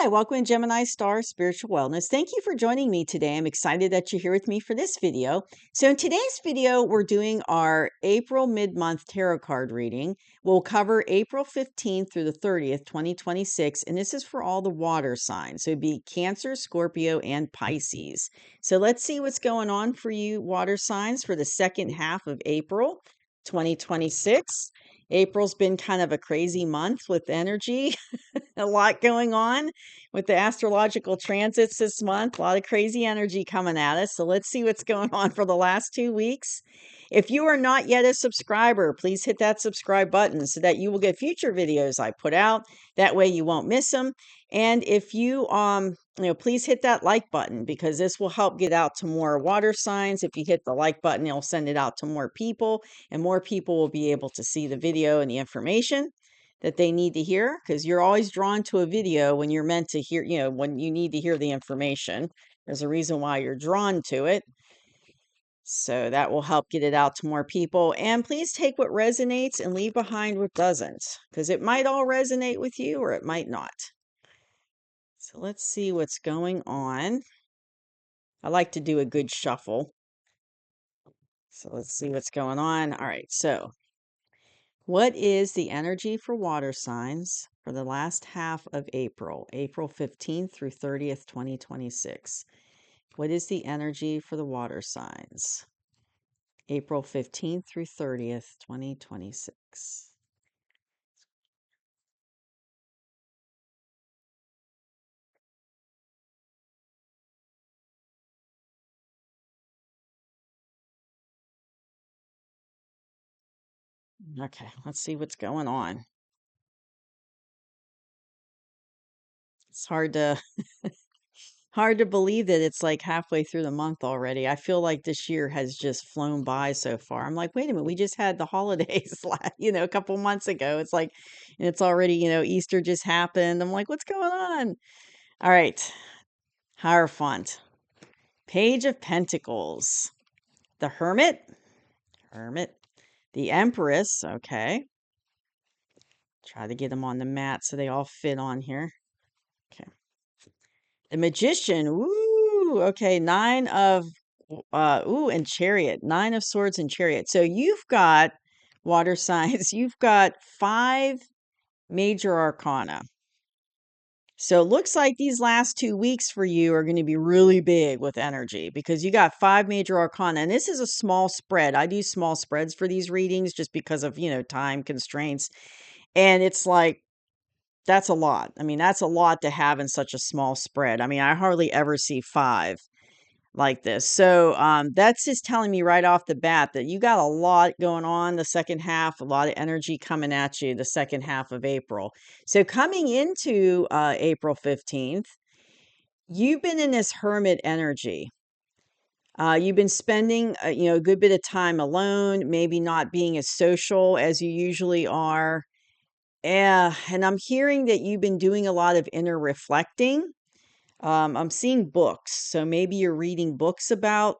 Hi, welcome to Gemini Star Spiritual Wellness. Thank you for joining me today. I'm excited that you're here with me for this video. So in today's video, we're doing our April mid-month tarot card reading. We'll cover April 15th through the 30th, 2026, and this is for all the water signs. So it'd be Cancer, Scorpio, and Pisces. So let's see what's going on for you water signs for the second half of April 2026. April's been kind of a crazy month with energy. A lot going on with the astrological transits this month. A lot of crazy energy coming at us. So let's see what's going on for the last 2 weeks. If you are not yet a subscriber, please hit that subscribe button so that you will get future videos I put out. That way you won't miss them. And if please hit that like button because this will help get out to more water signs. If you hit the like button, it'll send it out to more people, and more people will be able to see the video and the information that they need to hear, because you're always drawn to a video when you're meant to hear, when you need to hear the information. There's a reason why you're drawn to it. So that will help get it out to more people. And please take what resonates and leave behind what doesn't, because it might all resonate with you or it might not. So let's see what's going on. I like to do a good shuffle. So let's see what's going on. All right. So what is the energy for water signs for the last half of April, April 15th through 30th, 2026? What is the energy for the water signs, April 15th through 30th, 2026? Okay, let's see what's going on. It's hard to believe that it's like halfway through the month already. I feel like this year has just flown by so far. I'm like, wait a minute, we just had the holidays, a couple months ago. It's like, and it's already, Easter just happened. I'm like, what's going on? All right. Hierophant, Page of Pentacles, the Hermit, the Empress. Okay. Try to get them on the mat so they all fit on here. Okay. The Magician. Ooh, okay. And Chariot. 9 of Swords and Chariot. So you've got water signs. You've got 5 major arcana. So it looks like these last 2 weeks for you are going to be really big with energy because you got 5 major arcana. And this is a small spread. I do small spreads for these readings just because of, time constraints. And it's like, that's a lot. I mean, that's a lot to have in such a small spread. I mean, I hardly ever see 5 like this. So that's just telling me right off the bat that you got a lot going on the second half, a lot of energy coming at you the second half of April. So coming into April 15th, you've been in this hermit energy. You've been spending, a good bit of time alone, maybe not being as social as you usually are. Yeah, and I'm hearing that you've been doing a lot of inner reflecting. I'm seeing books, so maybe you're reading books about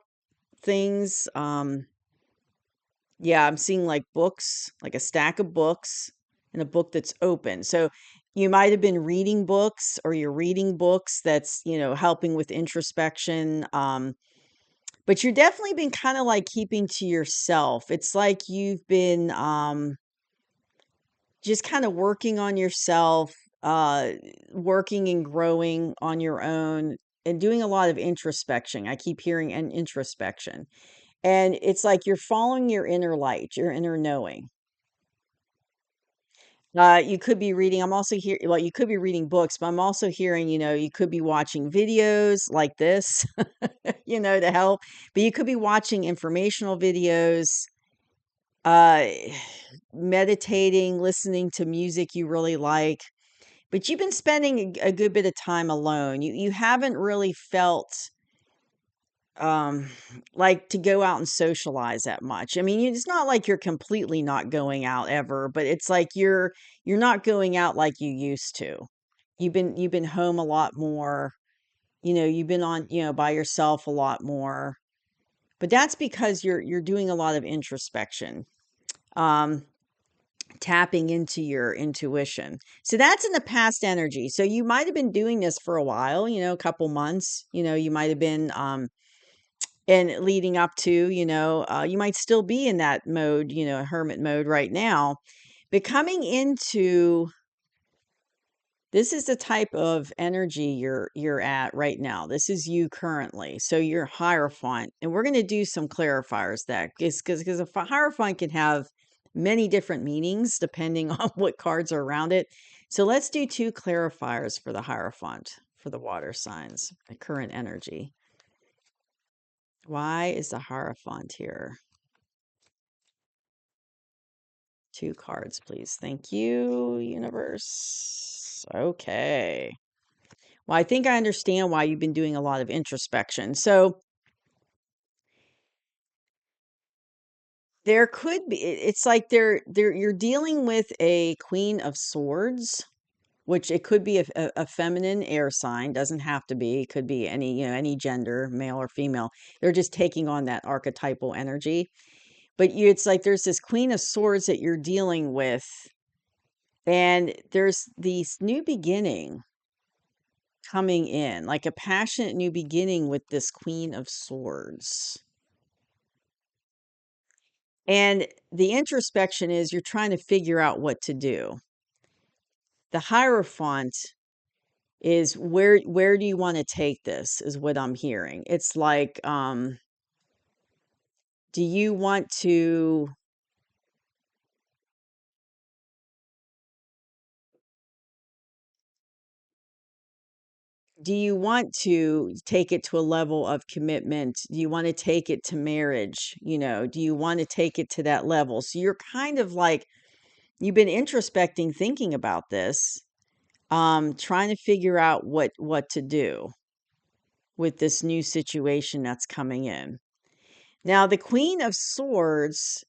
things. Yeah, I'm seeing like books, like a stack of books and a book that's open. So you might have been reading books or you're reading books that's, helping with introspection. But you're definitely been kind of like keeping to yourself. It's like you've been just kind of working on yourself, uh, working and growing on your own and doing a lot of introspection. I keep hearing an introspection. And it's like you're following your inner light, your inner knowing. You could be reading, I'm also here, well, you could be reading books, but I'm also hearing, you could be watching videos like this, to help, but you could be watching informational videos, uh, meditating, listening to music you really like, but you've been spending a good bit of time alone. You haven't really felt um like to go out and socialize that much. I mean, it's not like you're completely not going out ever, but it's like you're not going out like you used to. You've been home a lot more. You've been on, by yourself a lot more. But that's because you're doing a lot of introspection. Um tapping into your intuition. So that's in the past energy. So you might have been doing this for a while, a couple months, you might have been, and leading up to, you might still be in that mode, hermit mode right now, but coming into this is the type of energy you're at right now. This is you currently. So you're Hierophant, and we're going to do some clarifiers that because a Hierophant can have many different meanings depending on what cards are around it. So let's do two clarifiers for the Hierophant for the water signs, the current energy. Why is the Hierophant here? Two cards, please. Thank you, universe. Okay. Well, I think I understand why you've been doing a lot of introspection. So there could be, it's like you're dealing with a Queen of Swords, which it could be a feminine air sign, doesn't have to be, it could be any, any gender, male or female. They're just taking on that archetypal energy. But it's like there's this Queen of Swords that you're dealing with, and there's this new beginning coming in, like a passionate new beginning with this Queen of Swords. And the introspection is you're trying to figure out what to do. The Hierophant is where do you want to take this is what I'm hearing. It's like, do you want to take it to a level of commitment? Do you want to take it to marriage? Do you want to take it to that level? So you're kind of like, you've been introspecting, thinking about this, trying to figure out what to do with this new situation that's coming in. Now, the Queen of Swords,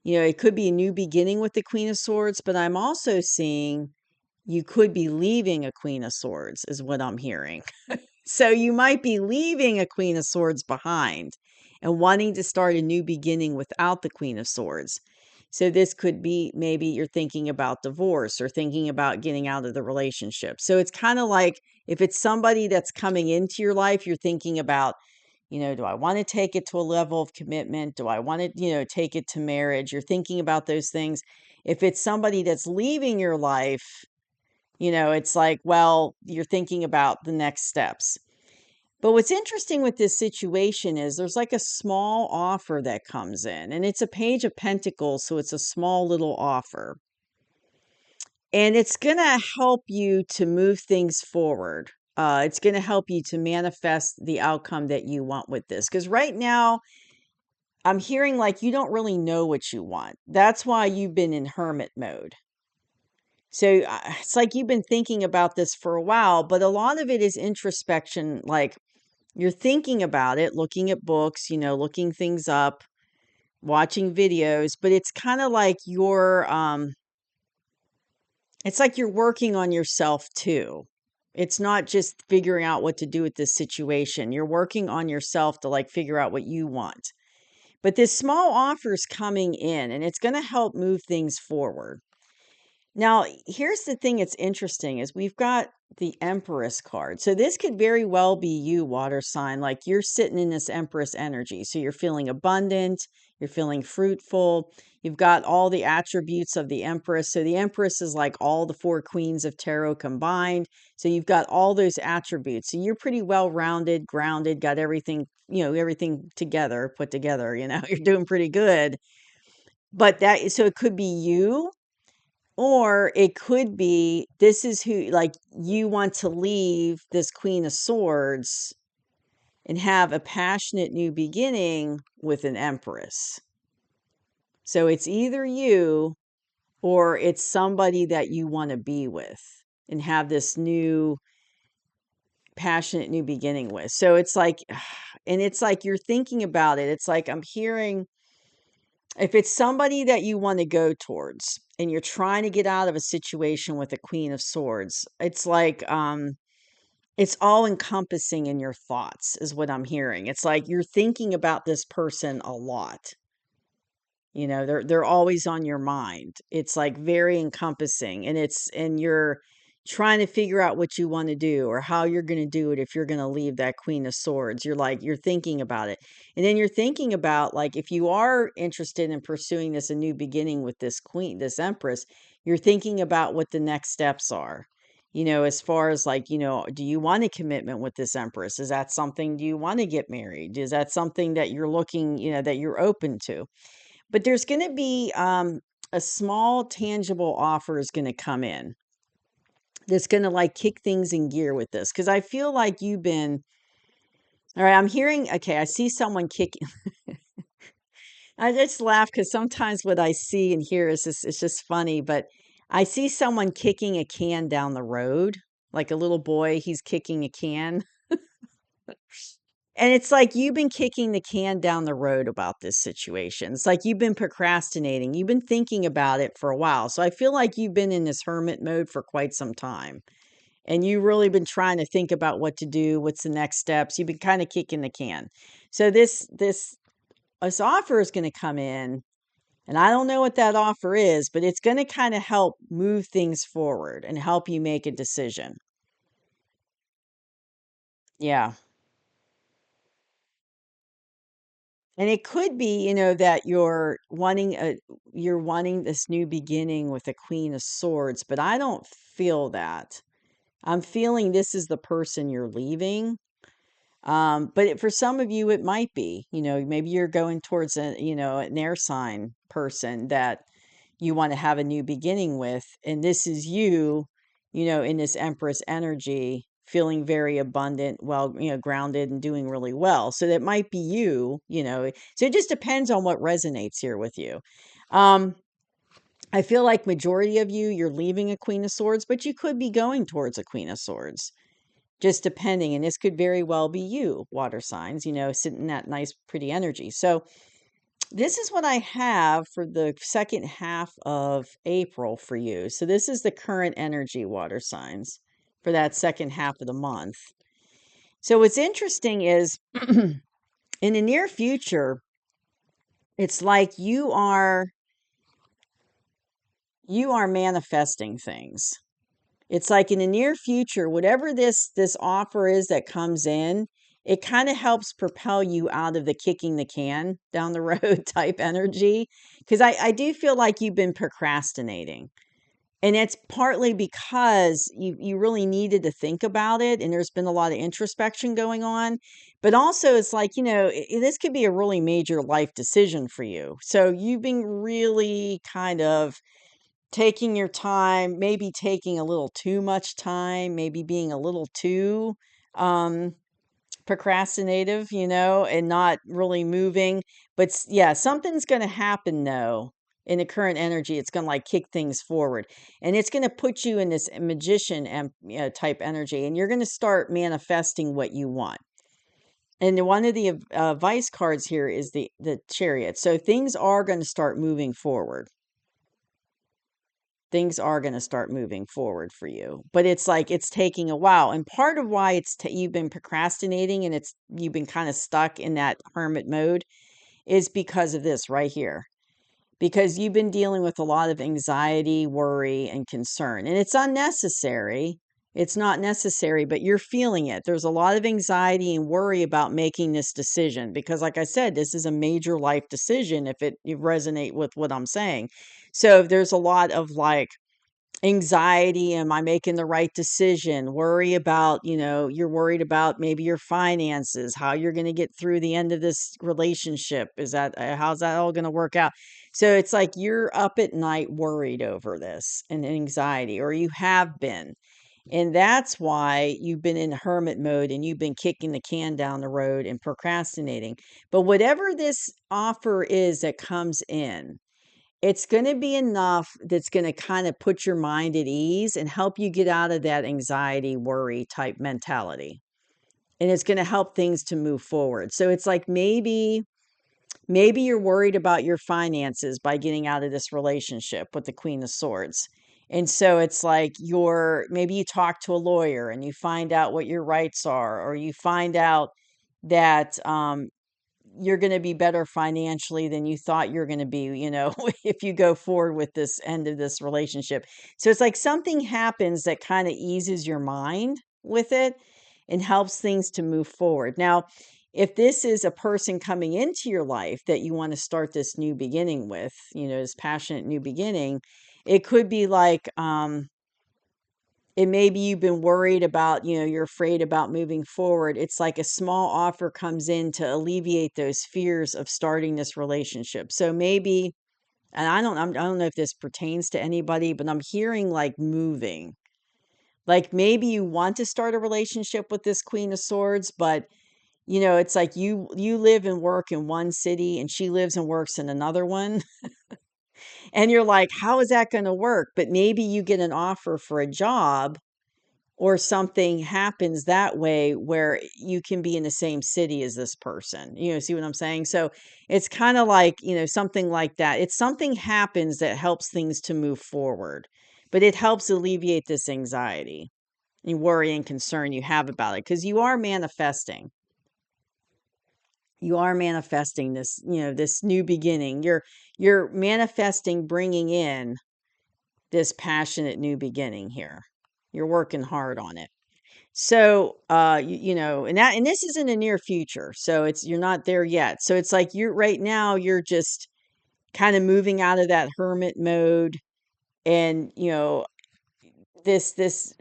it could be a new beginning with the Queen of Swords, but I'm also seeing you could be leaving a Queen of Swords, is what I'm hearing. So you might be leaving a Queen of Swords behind and wanting to start a new beginning without the Queen of Swords. So this could be maybe you're thinking about divorce or thinking about getting out of the relationship. So it's kind of like if it's somebody that's coming into your life, you're thinking about, do I want to take it to a level of commitment? Do I want to, take it to marriage? You're thinking about those things. If it's somebody that's leaving your life, it's like, well, you're thinking about the next steps. But what's interesting with this situation is there's like a small offer that comes in, and it's a Page of Pentacles, so it's a small little offer. And it's going to help you to move things forward. It's going to help you to manifest the outcome that you want with this. Because right now, I'm hearing like you don't really know what you want. That's why you've been in hermit mode. So it's like you've been thinking about this for a while, but a lot of it is introspection. Like you're thinking about it, looking at books, looking things up, watching videos, but it's kind of like it's like you're working on yourself too. It's not just figuring out what to do with this situation. You're working on yourself to like figure out what you want. But this small offer is coming in and it's going to help move things forward. Now, here's the thing that's interesting is we've got the Empress card. So this could very well be you, water sign, like you're sitting in this Empress energy. So you're feeling abundant, you're feeling fruitful. You've got all the attributes of the Empress. So the Empress is like all the four queens of tarot combined. So you've got all those attributes. So you're pretty well-rounded, grounded, got everything, everything together, put together, you're doing pretty good. But so it could be you. Or it could be this is who, like, you want to leave this Queen of Swords and have a passionate new beginning with an Empress. So it's either you or it's somebody that you want to be with and have this new passionate new beginning with. So it's like, and it's like you're thinking about it. It's like I'm hearing if it's somebody that you want to go towards and you're trying to get out of a situation with a Queen of Swords, it's like it's all encompassing in your thoughts is what I'm hearing. It's like you're thinking about this person a lot. They're always on your mind. It's like very encompassing, and you're trying to figure out what you want to do or how you're going to do it if you're going to leave that Queen of Swords. You're thinking about it. And then you're thinking about, like, if you are interested in pursuing a new beginning with this Empress, you're thinking about what the next steps are. As far as, like, do you want a commitment with this Empress? Is that something? Do you want to get married? Is that something that you're looking, that you're open to? But there's gonna be, a small tangible offer is gonna come in that's gonna, like, kick things in gear with this, because I feel like you've been alright, I'm hearing okay, I see someone kicking I just laugh because sometimes what I see and hear is just it's just funny, but I see someone kicking a can down the road, like a little boy, he's kicking a can. And it's like you've been kicking the can down the road about this situation. It's like you've been procrastinating. You've been thinking about it for a while. So I feel like you've been in this hermit mode for quite some time. And you've really been trying to think about what to do, what's the next steps. You've been kind of kicking the can. So this offer is going to come in, and I don't know what that offer is, but it's going to kind of help move things forward and help you make a decision. Yeah. And it could be, that you're wanting this new beginning with a Queen of Swords, but I don't feel that. I'm feeling this is the person you're leaving. For some of you, it might be, maybe you're going towards an air sign person that you want to have a new beginning with. And this is you, in this Empress energy, feeling very abundant, well, grounded and doing really well. So that might be you. So it just depends on what resonates here with you. Um, I feel like majority of you, you're leaving a Queen of Swords, but you could be going towards a Queen of Swords, just depending. And this could very well be you, water signs, sitting in that nice, pretty energy. So this is what I have for the second half of April for you. So this is the current energy, water signs, for that second half of the month. So what's interesting is in the near future, it's like you are manifesting things. It's like in the near future, whatever this offer is that comes in, it kind of helps propel you out of the kicking the can down the road type energy. Because I do feel like you've been procrastinating. And it's partly because you really needed to think about it, and there's been a lot of introspection going on. But also, it's like, this could be a really major life decision for you. So you've been really kind of taking your time, maybe taking a little too much time, maybe being a little too um procrastinative, and not really moving. But yeah, something's going to happen though in the current energy. It's going to, like, kick things forward, and it's going to put you in this magician type energy, and you're going to start manifesting what you want. And one of the vice cards here is the Chariot. So things are going to start moving forward. Things are going to start moving forward for you, but it's like it's taking a while. And part of why you've been procrastinating and you've been kind of stuck in that hermit mode is because of this right here, because you've been dealing with a lot of anxiety, worry, and concern, and it's unnecessary. It's not necessary, but you're feeling it. There's a lot of anxiety and worry about making this decision because, like I said, this is a major life decision if you resonate with what I'm saying. So there's a lot of, like, anxiety. Am I making the right decision? Worry about, you're worried about maybe your finances, how you're going to get through the end of this relationship. How's that all going to work out? So it's like you're up at night worried over this and anxiety, or you have been. And that's why you've been in hermit mode and you've been kicking the can down the road and procrastinating. But whatever this offer is that comes in, it's gonna be enough that's gonna kinda put your mind at ease and help you get out of that anxiety, worry type mentality, and it's gonna help things to move forward. So it's like maybe you're worried about your finances by getting out of this relationship with the Queen of Swords, and so it's like maybe you talk to a lawyer and you find out what your rights are, or you find out that, you're going to be better financially than you thought you're going to be, if you go forward with this end of this relationship. So it's like something happens that kind of eases your mind with it and helps things to move forward. Now, if this is a person coming into your life that you want to start this new beginning with, this passionate new beginning, it could be like, and maybe you've been worried about, you're afraid about moving forward. It's like a small offer comes in to alleviate those fears of starting this relationship. So maybe, and I don't know if this pertains to anybody, but I'm hearing like moving. Like maybe you want to start a relationship with this Queen of Swords, but it's like you live and work in one city and she lives and works in another one. And you're like, how is that going to work? But maybe you get an offer for a job or something happens that way where you can be in the same city as this person. See what I'm saying? So it's kind of like, something like that. It's something happens that helps things to move forward, but it helps alleviate this anxiety and worry and concern you have about it because you are manifesting. You are manifesting this, this new beginning. You're manifesting bringing in this passionate new beginning here. You're working hard on it. So, and this is in the near future. So you're not there yet. So it's like right now, you're just kind of moving out of that hermit mode. And, this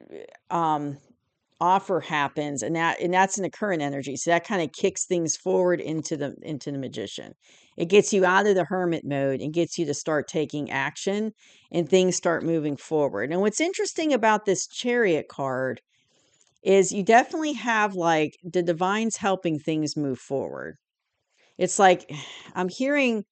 offer happens and that's in the current energy. So that kind of kicks things forward into the magician. It gets you out of the hermit mode and gets you to start taking action and things start moving forward. And what's interesting about this Chariot card is you definitely have like the divines helping things move forward. It's like I'm hearing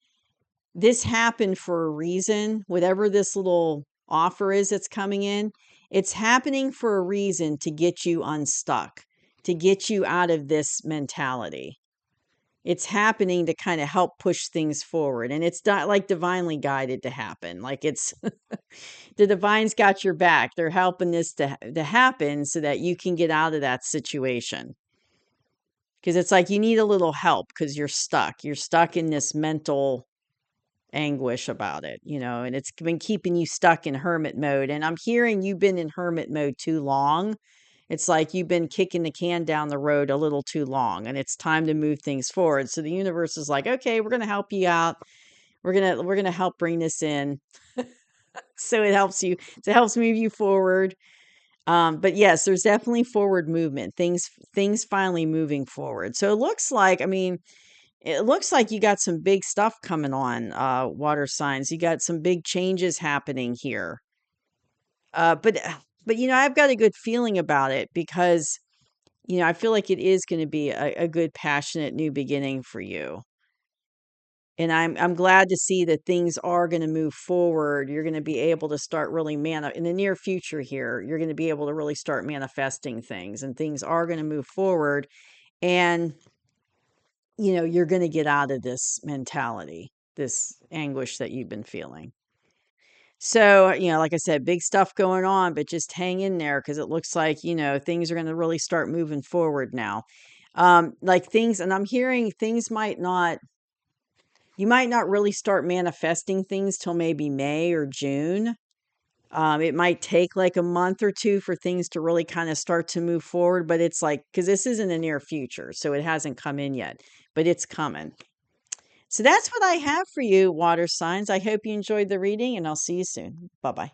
this happened for a reason. Whatever this little offer is that's coming in, it's happening for a reason to get you unstuck, to get you out of this mentality. It's happening to kind of help push things forward. And it's not like divinely guided to happen. Like it's the divines got your back. They're helping this to happen so that you can get out of that situation. Because it's like you need a little help because you're stuck. You're stuck in this mental anguish about it, and it's been keeping you stuck in hermit mode. And I'm hearing you've been in hermit mode too long. It's like you've been kicking the can down the road a little too long and it's time to move things forward. So the universe is like, okay, we're going to help you out. We're going to help bring this in. So it helps you, so it helps move you forward. But yes, there's definitely forward movement, things finally moving forward. So it looks like, it looks like you got some big stuff coming on, water signs. You got some big changes happening here. But I've got a good feeling about it because, I feel like it is going to be a good, passionate new beginning for you. And I'm glad to see that things are going to move forward. You're going to be able to start really in the near future here. You're going to be able to really start manifesting things, and things are going to move forward. And you're going to get out of this mentality, this anguish that you've been feeling. So, like I said, big stuff going on, but just hang in there because it looks like, things are going to really start moving forward now. Like things, and I'm hearing things you might not really start manifesting things till maybe May or June. It might take like a month or two for things to really kind of start to move forward, but it's like, because this is in the near future, so it hasn't come in yet, but it's coming. So that's what I have for you, water signs. I hope you enjoyed the reading, and I'll see you soon. Bye-bye.